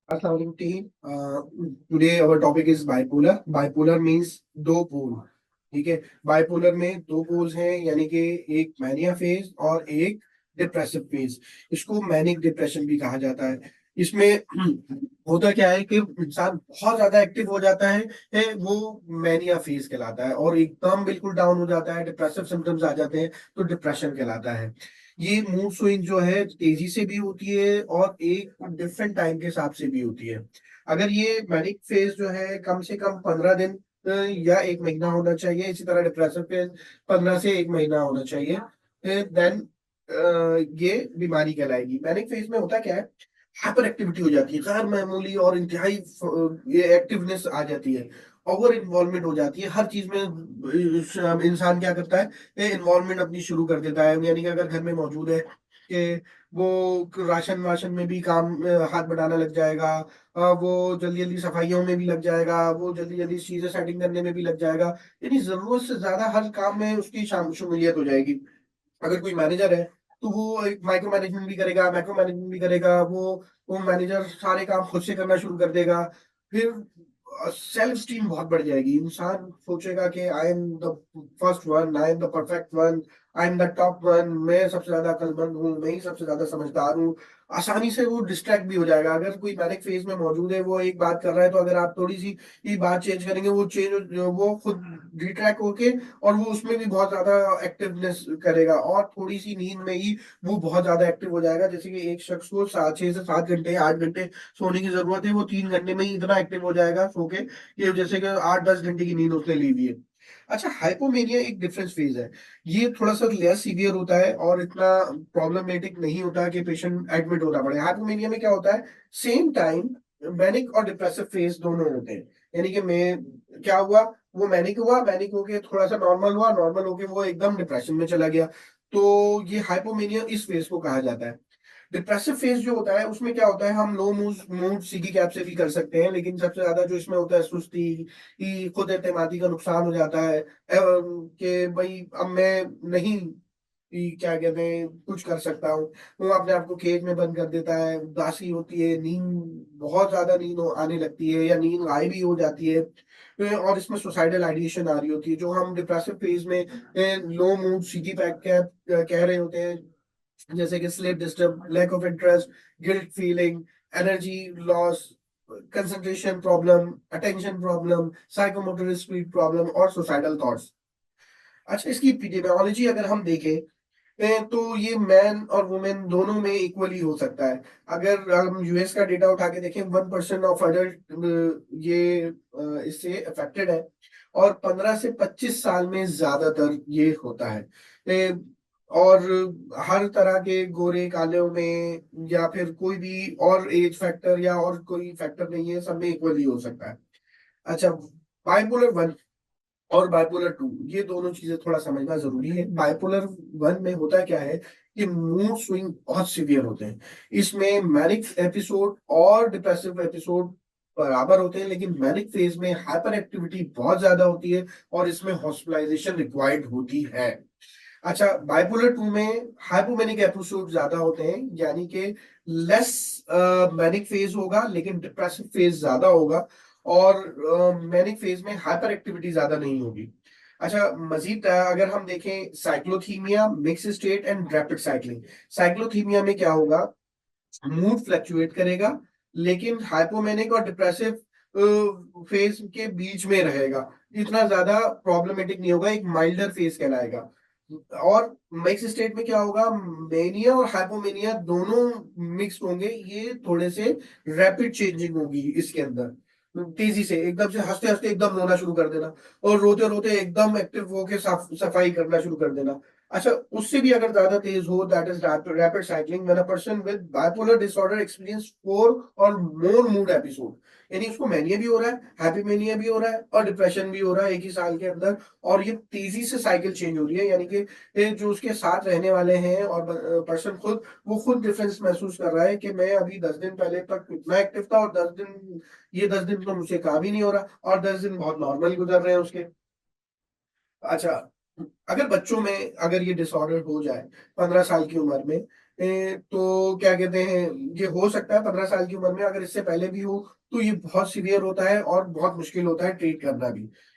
Assalamualaikum team. Today our topic is bipolar. Bipolar means दो पोल. ठीक है. बाइपोलर में दो पोल्स हैं, यानी कि एक मैनिया फेज और एक डिप्रेसिव फेज. इसको मैनिक डिप्रेशन भी कहा जाता है. इसमें होता क्या है कि इंसान बहुत ज्यादा एक्टिव हो जाता है वो मैनिया फेज कहलाता है, और एकदम बिल्कुल डाउन हो जाता है, डिप्रेसिव सिम्टम्स आ जाते हैं तो डिप्रेशन कहलाता है. ये मूड स्विंग जो है तेजी से भी होती है और एक डिफरेंट टाइम के हिसाब से भी होती है. अगर ये मैनिक फेज जो है कम से कम 15 दिन या एक महीना होना चाहिए. इसी तरह डिप्रेसिव फेज 15 से 1 महीना होना चाहिए. देन ये बीमारी कहलाएगी. मैनिक फेज में होता क्या है, हाइपर एक्टिविटी हो जाती है, गैर मामूली और इंतहाई ये एक्टिवनेस आ जाती है. ओवर इन्वॉल्वमेंट हो जाती है हर चीज में. इंसान क्या करता है, इन्वॉल्वमेंट अपनी शुरू कर देता है. यानी कि अगर घर में मौजूद है कि वो राशन वाशन में भी काम हाथ बढ़ाना लग जाएगा. वो जल्दी जल्दी सफाइयों में भी लग जाएगा, वो जल्दी जल्दी चीजें सेटिंग करने में भी लग जाएगा. यानी जरूरत से ज्यादा हर काम में उसकी शमूलियत हो जाएगी. अगर कोई मैनेजर है तो वो एक माइक्रो मैनेजमेंट भी करेगा, मैक्रो मैनेजमेंट भी करेगा. वो मैनेजर सारे काम खुद से करना शुरू कर देगा. फिर सेल्फ स्टीम बहुत बढ़ जाएगी. इंसान सोचेगा कि I am the first one, I am the perfect one, I am the top one, मैं सबसे ज्यादा अक्लमंद हूँ, मैं ही सबसे ज्यादा समझदार हूँ. आसानी से वो डिस्ट्रैक्ट भी हो जाएगा. अगर कोई मैनिक फेज में मौजूद है, वो एक बात कर रहा है, तो अगर आप थोड़ी सी ये बात चेंज करेंगे, वो खुद डिट्रैक्ट होके और वो उसमें भी बहुत ज्यादा एक्टिवनेस करेगा, और थोड़ी सी नींद में ही वो बहुत ज्यादा एक्टिव हो जाएगा. जैसे कि एक शख्स को 6 से 7 घंटे 8 घंटे सोने की जरूरत है, वो 3 घंटे में ही इतना एक्टिव हो जाएगा सो के कि जैसे कि 8-10 घंटे की नींद उसने ली हुई है. अच्छा, हाइपोमेनिया एक डिफरेंस फेज है. ये थोड़ा सा लेस सीवियर होता है और इतना प्रॉब्लमेटिक नहीं होता कि पेशेंट एडमिट होना पड़े. हाइपोमेनिया में क्या होता है, सेम टाइम मैनिक और डिप्रेसिव फेज दोनों होते हैं. यानी कि मैं क्या हुआ, वो मैनिक हुआ, मैनिक होके थोड़ा सा नॉर्मल हुआ, नॉर्मल होके वो एकदम डिप्रेशन में चला गया. तो ये हाइपोमेनिया इस फेज को कहा जाता है. डिप्रेसिव फेज जो होता है उसमें क्या होता है, हम लो मूड मूड सीकी कैप से भी कर सकते हैं, लेकिन सबसे ज्यादा जो इसमें होता है सुस्ती, खुद एतमादी का नुकसान हो जाता है. कि भाई अब मैं नहीं क्या कहते हैं कुछ कर सकता हूँ. वो अपने आप को केज में बंद कर देता है, उदासी होती है, नींद बहुत ज्यादा नींद आने लगती है या नींद गायब भी हो जाती है. और इसमें सुसाइडल आइडिएशन आ रही होती है, जो हम डिप्रेसिव फेज में लो मूड सीटी पैक कह रहे होते हैं. जैसे कि sleep disturb, lack of interest, guilt feeling, energy loss, concentration problem, attention problem, psychomotor speed problem और सुसाइडल थॉट्स. अच्छा, इसकी एपिडेमियोलॉजी अगर हम देखें तो ये मैन और वुमेन दोनों में इक्वली हो सकता है. अगर हम यूएस का डेटा उठा के देखें, 1% ऑफ अडल्ट ये इससे अफेक्टेड है, और 15 से 25 साल में ज्यादातर ये होता है. और हर तरह के गोरे कालों में या फिर कोई भी और एज फैक्टर या और कोई फैक्टर नहीं है, सब में इक्वली हो सकता है. अच्छा, बाइपोलर 1 और बाइपोलर 2, ये दोनों चीजें थोड़ा समझना जरूरी है. बाइपोलर 1 में होता क्या है कि मूड स्विंग बहुत सीवियर होते हैं. इसमें मैनिक एपिसोड और डिप्रेसिव एपिसोड बराबर होते हैं, लेकिन मैनिक फेज में हाइपर एक्टिविटी बहुत ज्यादा होती है और इसमें हॉस्पिटलाइजेशन रिक्वायर्ड होती है. अच्छा, बाइपोलर 2 में हाइपोमेनिक एपिसोड ज्यादा होते हैं, यानी कि लेस मैनिक फेज होगा लेकिन डिप्रेसिव फेज ज्यादा होगा, और मैनिक फेज में हाइपर एक्टिविटी ज्यादा नहीं होगी. अच्छा, मजीद अगर हम देखें cyclothymia, mix state and rapid cycling. Cyclothymia में क्या होगा, मूड फ्लक्चुएट करेगा, लेकिन हाइपोमेनिक और डिप्रेसिव फेज के बीच में रहेगा. इतना ज्यादा प्रॉब्लमेटिक नहीं होगा, एक माइल्डर फेज कहलाएगा. और मिक्स स्टेट में क्या होगा, मेनिया और हाइपोमेनिया दोनों मिक्स होंगे. ये थोड़े से रैपिड चेंजिंग होगी इसके अंदर. तेजी से एकदम से हंसते हंसते एकदम रोना शुरू कर देना, और रोते रोते एकदम एक्टिव होके सफाई करना शुरू कर देना. अच्छा, उससे भी अगर ज्यादा तेज हो, that is rapid cycling, when a person with bipolar disorder experience 4 और मोर मूड एपिसोड. यानी उसको मैनिया भी हो रहा है, हैप्पी मैनिया भी हो रहा है और डिप्रेशन भी हो रहा है एक ही साल के अंदर. और ये तेजी से साइकिल चेंज हो रही है, यानी कि ये जो उसके साथ रहने वाले हैं और पर्सन खुद, वो खुद डिफरेंस महसूस कर रहा है कि मैं अभी 10 दिन पहले तक इतना एक्टिव था, और 10 दिन, ये 10 दिन तो मुझे काम ही नहीं हो रहा, और 10 दिन बहुत नॉर्मल गुजर रहे हैं उसके. अच्छा, अगर बच्चों में अगर ये डिसऑर्डर हो जाए 15 साल की उम्र में, तो क्या कहते हैं, ये हो सकता है 15 साल की उम्र में, अगर इससे पहले भी हो तो ये बहुत सीवियर होता है और बहुत मुश्किल होता है ट्रीट करना भी।